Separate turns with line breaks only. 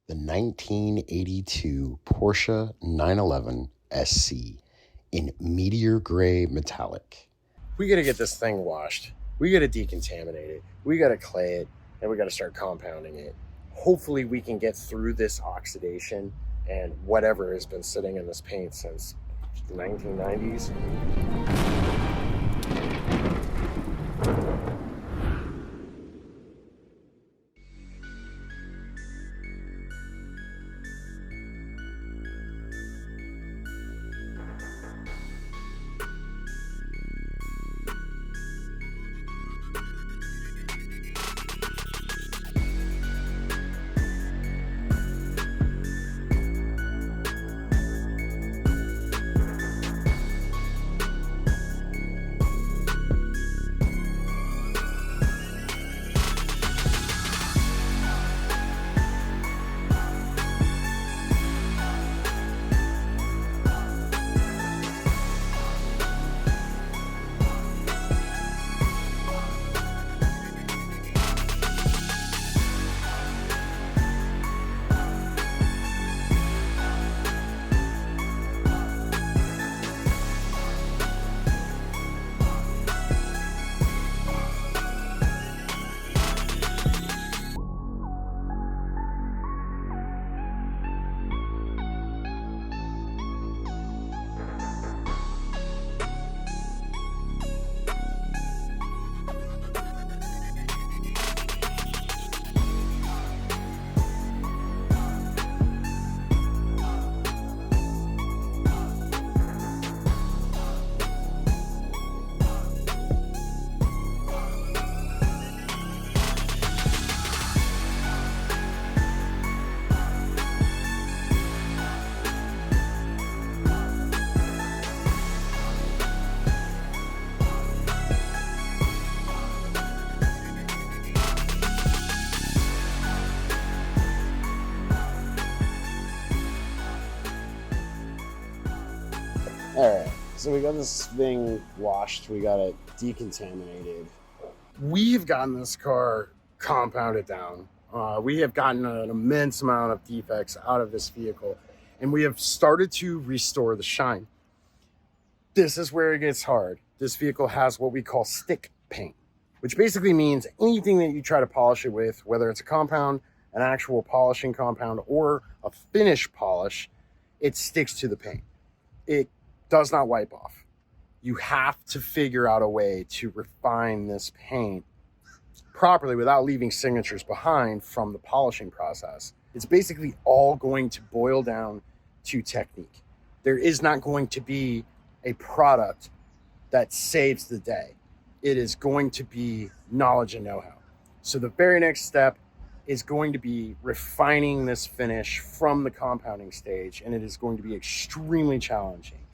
the 1982 Porsche 911 SC in Meteor Grey Metallic.
We got to get this thing washed. We got to decontaminate it. We got to clay it, and we got to start compounding it. Hopefully we can get through this oxidation and whatever has been sitting in this paint since the 1990s. All right, so we got this thing washed. We got it decontaminated. We've gotten this car compounded down. We have gotten an immense amount of defects out of this vehicle, and we have started to restore the shine. This is where it gets hard. This vehicle has what we call stick paint, which basically means anything that you try to polish it with, whether it's a compound, an actual polishing compound, or a finish polish, it sticks to the paint. It does not wipe off. You have to figure out a way to refine this paint properly without leaving signatures behind from the polishing process. It's basically all going to boil down to technique. There is not going to be a product that saves the day. It is going to be knowledge and know-how. So the very next step is going to be refining this finish from the compounding stage, and it is going to be extremely challenging.